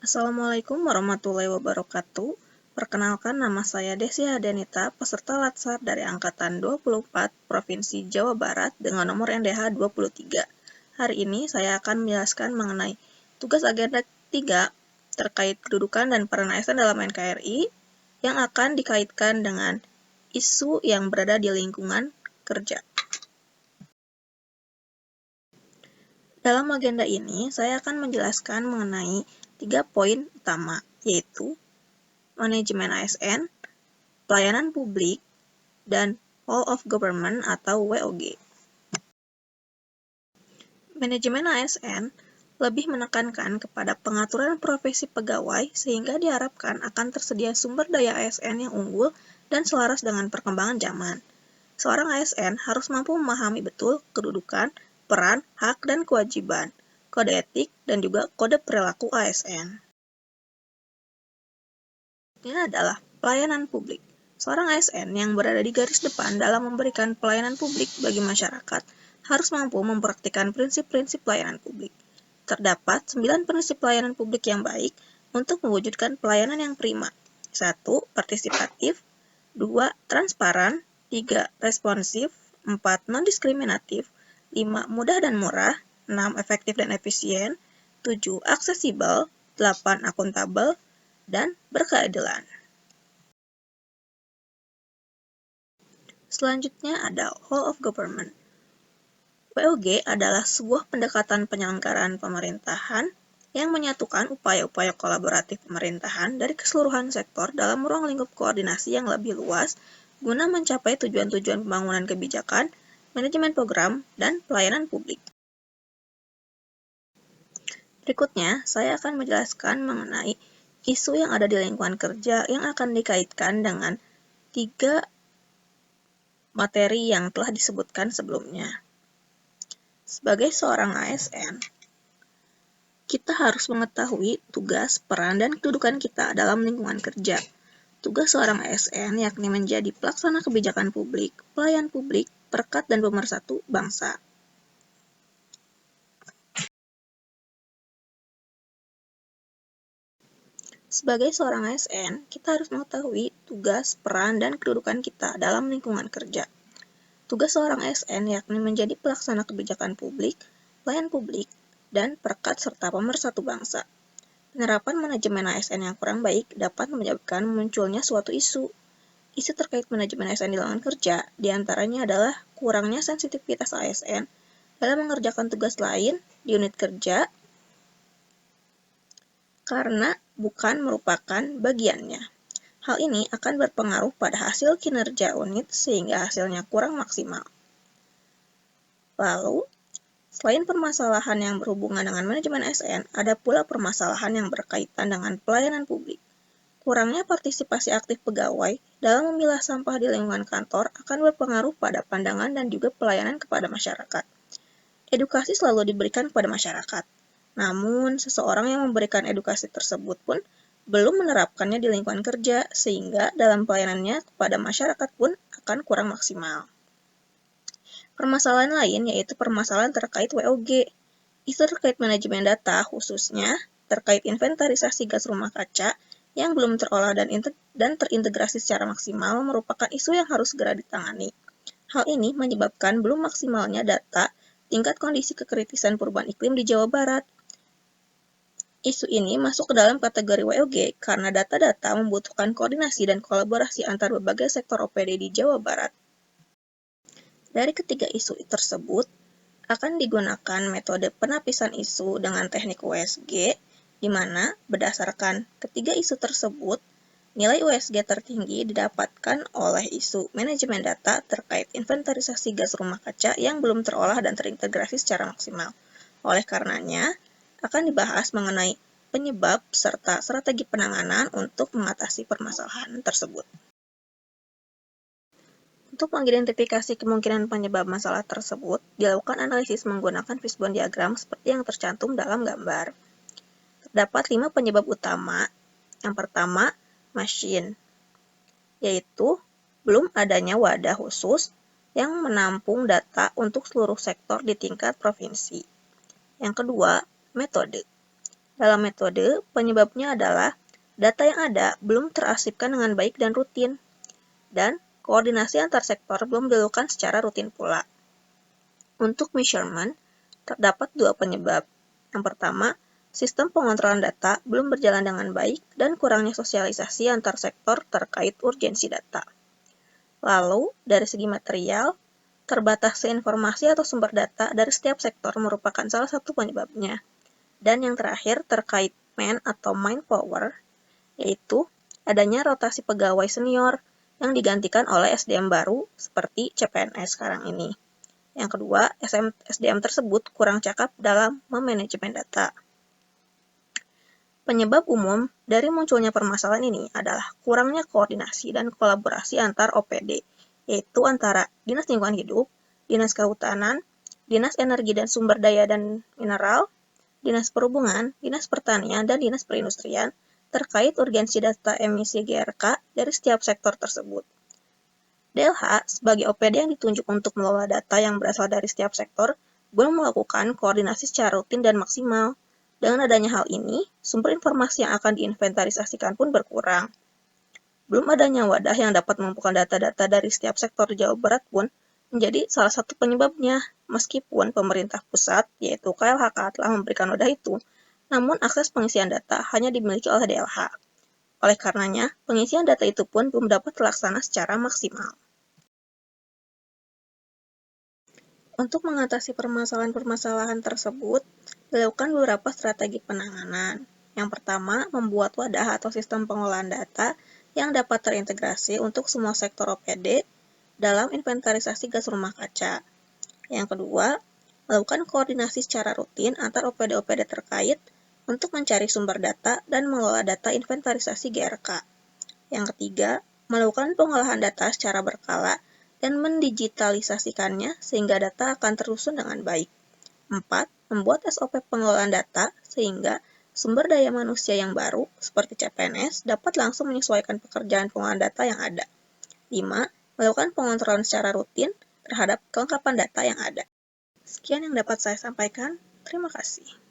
Assalamualaikum warahmatullahi wabarakatuh. Perkenalkan, nama saya Desy Hadanita, peserta Latsar dari Angkatan 24 Provinsi Jawa Barat dengan nomor NDH 23. Hari ini saya akan menjelaskan mengenai tugas agenda 3 terkait kedudukan dan peran ASN dalam NKRI yang akan dikaitkan dengan isu yang berada di lingkungan kerja. Dalam agenda ini, saya akan menjelaskan mengenai 3 poin utama, yaitu manajemen ASN, pelayanan publik, dan Whole of Government atau WOG. Manajemen ASN lebih menekankan kepada pengaturan profesi pegawai sehingga diharapkan akan tersedia sumber daya ASN yang unggul dan selaras dengan perkembangan zaman. Seorang ASN harus mampu memahami betul kedudukan, peran, hak, dan kewajiban, kode etik, dan juga kode perilaku ASN. Ini adalah pelayanan publik. Seorang ASN yang berada di garis depan dalam memberikan pelayanan publik bagi masyarakat harus mampu mempraktikkan prinsip-prinsip pelayanan publik. Terdapat 9 prinsip pelayanan publik yang baik untuk mewujudkan pelayanan yang prima. 1. Partisipatif. 2. Transparan. 3. Responsif. 4. Non-diskriminatif. 5. Mudah dan murah. 6. Efektif dan efisien. 7. Aksesibel. 8. Akuntabel. Dan berkeadilan. Selanjutnya ada Whole of Government. WOG adalah sebuah pendekatan penyelenggaraan pemerintahan yang menyatukan upaya-upaya kolaboratif pemerintahan dari keseluruhan sektor dalam ruang lingkup koordinasi yang lebih luas guna mencapai tujuan-tujuan pembangunan kebijakan, manajemen program, dan pelayanan publik. Berikutnya, saya akan menjelaskan mengenai isu yang ada di lingkungan kerja yang akan dikaitkan dengan 3 materi yang telah disebutkan sebelumnya. Sebagai seorang ASN, kita harus mengetahui tugas, peran, dan kedudukan kita dalam lingkungan kerja. Tugas seorang ASN yakni menjadi pelaksana kebijakan publik, pelayan publik, perekat dan pemersatu bangsa. Sebagai seorang ASN, kita harus mengetahui tugas, peran, dan kedudukan kita dalam lingkungan kerja. Tugas seorang ASN yakni menjadi pelaksana kebijakan publik, pelayan publik, dan perekat serta pemersatu bangsa. Penerapan manajemen ASN yang kurang baik dapat menyebabkan munculnya suatu isu. Isu terkait manajemen ASN di lingkungan kerja diantaranya adalah kurangnya sensitivitas ASN dalam mengerjakan tugas lain di unit kerja karena bukan merupakan bagiannya. Hal ini akan berpengaruh pada hasil kinerja unit sehingga hasilnya kurang maksimal. Lalu, selain permasalahan yang berhubungan dengan manajemen ASN, ada pula permasalahan yang berkaitan dengan pelayanan publik. Kurangnya partisipasi aktif pegawai dalam memilah sampah di lingkungan kantor akan berpengaruh pada pandangan dan juga pelayanan kepada masyarakat. Edukasi selalu diberikan kepada masyarakat. Namun, seseorang yang memberikan edukasi tersebut pun belum menerapkannya di lingkungan kerja, sehingga dalam pelayanannya kepada masyarakat pun akan kurang maksimal. Permasalahan lain yaitu permasalahan terkait WOG. Isu terkait manajemen data, khususnya terkait inventarisasi gas rumah kaca yang belum terolah dan terintegrasi secara maksimal merupakan isu yang harus segera ditangani. Hal ini menyebabkan belum maksimalnya data tingkat kondisi kekritisan perubahan iklim di Jawa Barat. Isu ini masuk ke dalam kategori WOG karena data-data membutuhkan koordinasi dan kolaborasi antar berbagai sektor OPD di Jawa Barat. Dari ketiga isu tersebut, akan digunakan metode penapisan isu dengan teknik USG, di mana berdasarkan ketiga isu tersebut, nilai USG tertinggi didapatkan oleh isu manajemen data terkait inventarisasi gas rumah kaca yang belum terolah dan terintegrasi secara maksimal. Oleh karenanya, akan dibahas mengenai penyebab serta strategi penanganan untuk mengatasi permasalahan tersebut. Untuk mengidentifikasi kemungkinan penyebab masalah tersebut, dilakukan analisis menggunakan fishbone diagram seperti yang tercantum dalam gambar. Terdapat 5 penyebab utama. Yang pertama, machine, yaitu belum adanya wadah khusus yang menampung data untuk seluruh sektor di tingkat provinsi. Yang kedua, metode. Dalam metode, penyebabnya adalah data yang ada belum terarsipkan dengan baik dan rutin, dan koordinasi antar sektor belum dilakukan secara rutin pula. Untuk measurement, terdapat dua penyebab. Yang pertama, sistem pengontrolan data belum berjalan dengan baik dan kurangnya sosialisasi antar sektor terkait urgensi data. Lalu, dari segi material, terbatasnya informasi atau sumber data dari setiap sektor merupakan salah satu penyebabnya. Dan yang terakhir terkait man atau manpower, yaitu adanya rotasi pegawai senior yang digantikan oleh SDM baru seperti CPNS sekarang ini. Yang kedua, SDM tersebut kurang cakap dalam memanajemen data. Penyebab umum dari munculnya permasalahan ini adalah kurangnya koordinasi dan kolaborasi antar OPD, yaitu antara Dinas Lingkungan Hidup, Dinas Kehutanan, Dinas Energi dan Sumber Daya dan Mineral, Dinas Perhubungan, Dinas Pertanian, dan Dinas Perindustrian terkait urgensi data emisi GRK dari setiap sektor tersebut. DLH sebagai OPD yang ditunjuk untuk mengelola data yang berasal dari setiap sektor belum melakukan koordinasi secara rutin dan maksimal. Dengan adanya hal ini, sumber informasi yang akan diinventarisasikan pun berkurang. Belum adanya wadah yang dapat mengumpulkan data-data dari setiap sektor Jawa Barat pun menjadi salah satu penyebabnya, meskipun pemerintah pusat, yaitu KLHK, telah memberikan wadah itu, namun akses pengisian data hanya dimiliki oleh DLH. Oleh karenanya, pengisian data itu pun belum dapat terlaksana secara maksimal. Untuk mengatasi permasalahan-permasalahan tersebut, dilakukan beberapa strategi penanganan. Yang pertama, membuat wadah atau sistem pengolahan data yang dapat terintegrasi untuk semua sektor OPD dalam inventarisasi gas rumah kaca. Yang kedua, melakukan koordinasi secara rutin antar OPD-OPD terkait untuk mencari sumber data dan mengelola data inventarisasi GRK. Yang ketiga, melakukan pengolahan data secara berkala dan mendigitalisasikannya sehingga data akan tersusun dengan baik. 4. Membuat SOP pengolahan data sehingga sumber daya manusia yang baru, seperti CPNS, dapat langsung menyesuaikan pekerjaan pengolahan data yang ada. 5. Melakukan pengontrolan secara rutin terhadap kelengkapan data yang ada. Sekian yang dapat saya sampaikan. Terima kasih.